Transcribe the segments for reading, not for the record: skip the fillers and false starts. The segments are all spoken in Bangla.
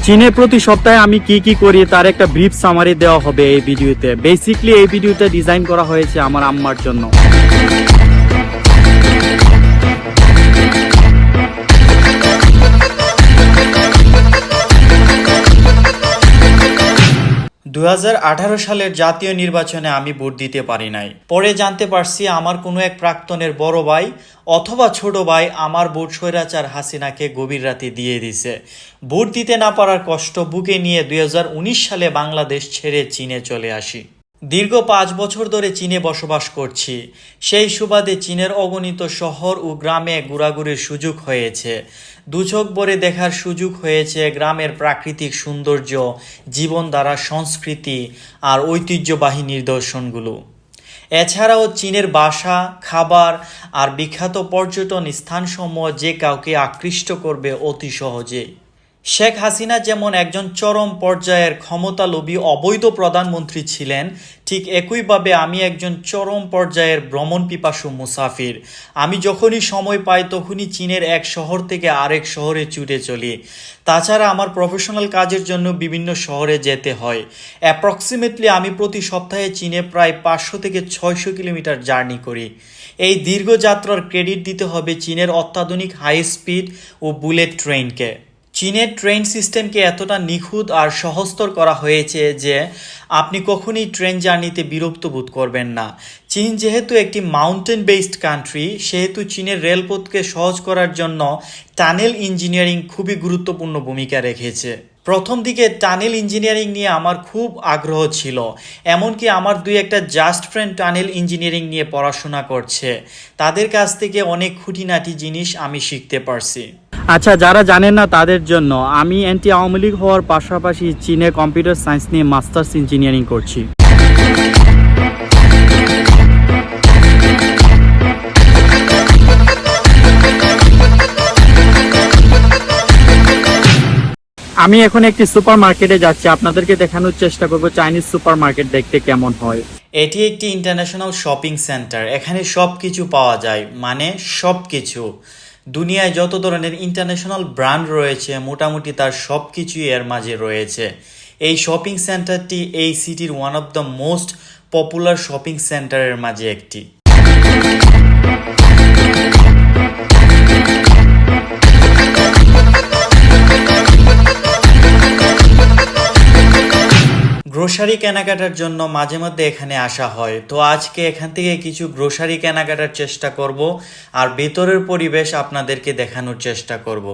চীনে প্রতি সপ্তাহে আমি কি কি করি তার একটা ব্রিফ সামারি দেওয়া হবে এই ভিডিওতে। বেসিক্যালি এই ভিডিওটা ডিজাইন করা হয়েছে আমার আম্মার জন্য। 2018 সালের জাতীয় নির্বাচনে আমি ভোট দিতে পারি নাই। পরে জানতে পারছি আমার কোনো এক প্রাক্তনের বড় ভাই অথবা ছোট ভাই আমার ভোট স্বৈরাচার হাসিনাকে গভীর রাতে দিয়ে দিছে। ভোট দিতে না পারার কষ্ট বুকে নিয়ে 2019 সালে বাংলাদেশ ছেড়ে চীনে চলে আসি। দীর্ঘ 5 বছর ধরে চীনে বসবাস করছি। সেই সুবাদে চীনের অগণিত শহর ও গ্রামে ঘোরাঘুরির সুযোগ হয়েছে। দুচোখ ভরে দেখার সুযোগ হয়েছে গ্রামের প্রাকৃতিক সৌন্দর্য, জীবনধারা, সংস্কৃতি আর ঐতিহ্যবাহী নিদর্শনগুলো। এছাড়াও চীনের ভাষা, খাবার আর বিখ্যাত পর্যটন স্থানসমূহ যে কাউকে আকৃষ্ট করবে অতি সহজে। শেখ হাসিনা যেমন একজন চরম পর্যায়ের ক্ষমতালোভী অবৈধ প্রধানমন্ত্রী ছিলেন, ঠিক একইভাবে আমি একজন চরম পর্যায়ের ভ্রমণ পিপাসু মুসাফির। আমি যখনই সময় পাই তখনই চীনের এক শহর থেকে আরেক শহরে ছুটে চলি। তাছাড়া আমার প্রফেশনাল কাজের জন্য বিভিন্ন শহরে যেতে হয়। অ্যাপ্রক্সিমেটলি আমি প্রতি সপ্তাহে চীনে প্রায় 500 থেকে 600 কিলোমিটার জার্নি করি। এই দীর্ঘ যাত্রার ক্রেডিট দিতে হবে চীনের অত্যাধুনিক হাই স্পিড ও বুলেট ট্রেনকে। চীনের ট্রেন সিস্টেমকে এতটা নিখুঁত আর সহজতর করা হয়েছে যে আপনি কখনোই ট্রেন জার্নিতে বিরক্ত বোধ করবেন না। চীন যেহেতু একটি মাউন্টেন বেসড কান্ট্রি, সেহেতু চীনের রেলপথকে সহজ করার জন্য টানেল ইঞ্জিনিয়ারিং খুবই গুরুত্বপূর্ণ ভূমিকা রেখেছে। প্রথম দিকে টানেল ইঞ্জিনিয়ারিং নিয়ে আমার খুব আগ্রহ ছিল, এমনকি আমার দুই একটা জাস্ট ফ্রেন্ড টানেল ইঞ্জিনিয়ারিং নিয়ে পড়াশোনা করছে। তাদের কাছ থেকে অনেক খুঁটিনাটি জিনিস আমি শিখতে পারছি। আচ্ছা, যারা জানেন না তাদের জন্য আমি অ্যান্টি আওয়ামী লীগ হওয়ার পাশাপাশি চীনে কম্পিউটার সায়েন্স নিয়ে মাস্টার্স ইঞ্জিনিয়ারিং করছি। আমি এখন একটি সুপার মার্কেটে যাচ্ছি, আপনাদেরকে দেখানোর চেষ্টা করব চাইনিজ সুপার মার্কেট দেখতে কেমন হয়। এটি একটি ইন্টারন্যাশনাল শপিং সেন্টার। এখানে সব কিছু পাওয়া যায়, মানে সব কিছু। দুনিয়ায় যত ধরনের ইন্টারন্যাশনাল ব্র্যান্ড রয়েছে মোটামুটি তার সব কিছুই এর মাঝে রয়েছে। এই শপিং সেন্টারটি এই সিটির one of the most popular shopping সেন্টারের মাঝে একটি। গ্রোসারি কেনাকাটার জন্য মাঝে মধ্যে এখানে আসা হয়, তো আজকে এখান থেকে কিছু গ্রোসারি কেনাকাটার চেষ্টা করব আর ভেতরের পরিবেশ আপনাদেরকে দেখানোর চেষ্টা করব।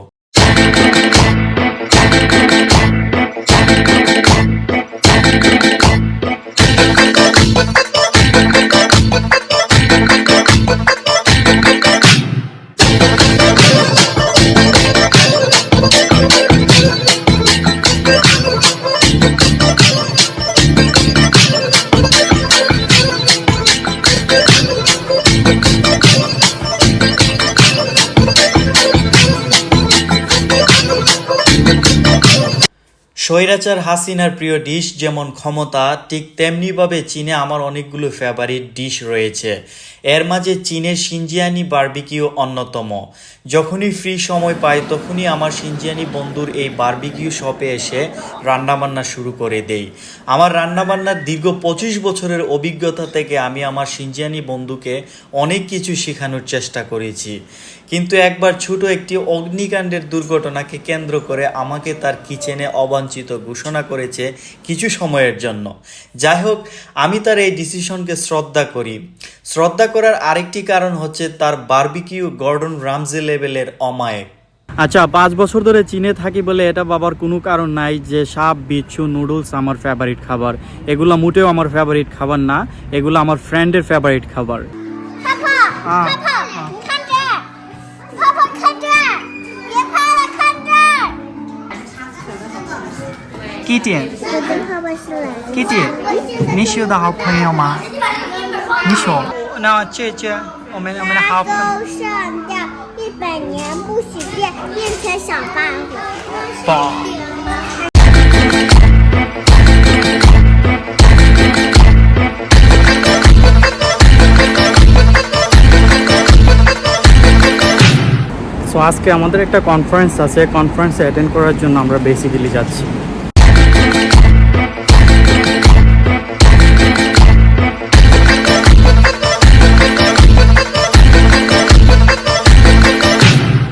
স্বৈরাচার হাসিনার প্রিয় ডিশ যেমন ক্ষমতা, ঠিক তেমনিভাবে চীনে আমার অনেকগুলো ফেভারিট ডিশ রয়েছে। এর মাঝে চীনের সিনজিয়ানি বারবিকিউ অন্যতম। যখনই ফ্রি সময় পাই তখনই আমার সিনজিয়ানি বন্ধুর এই বারবিকিউ শপে এসে রান্নাবান্না শুরু করে দেই। আমার রান্নাবান্নার দীর্ঘ 25 বছরের অভিজ্ঞতা থেকে আমি আমার সিনজিয়ানি বন্ধুকে অনেক কিছু শেখানোর চেষ্টা করেছি, কিন্তু একবার ছোট একটি অগ্নিকাণ্ডের দুর্ঘটনাকে কেন্দ্র করে আমাকে তার কিচেনে অবাঞ্ছিত ঘোষণা করেছে কিছু সময়ের জন্য। যাই হোক, আমি তার এই ডিসিশনকে শ্রদ্ধা করি। শ্রদ্ধা করার আরেকটি কারণ হচ্ছে তার বারবিকিউ গর্ডন রামজে লেভেলের অমায়িক। আচ্ছা, 5 বছর ধরে চীনে থাকি বলে এটা ভাবার কোনো কারণ নাই যে সাপ, বিচ্ছু, নুডলস আমার ফেভারিট খাবার। এগুলো মোটেও আমার ফেভারিট খাবার না, এগুলো আমার ফ্রেন্ডের ফেভারিট খাবার। Kitty， Kitty， 你是我的好朋友吗？你说，那这我们的好朋友。都上吊100年不许变，变成小霸王。所 আজকে আমাদের একটা কনফারেন্স আছে, কনফারেন্সে অ্যাটেন্ড করার জন্য আমরা বেসিক্যালি যাচ্ছি।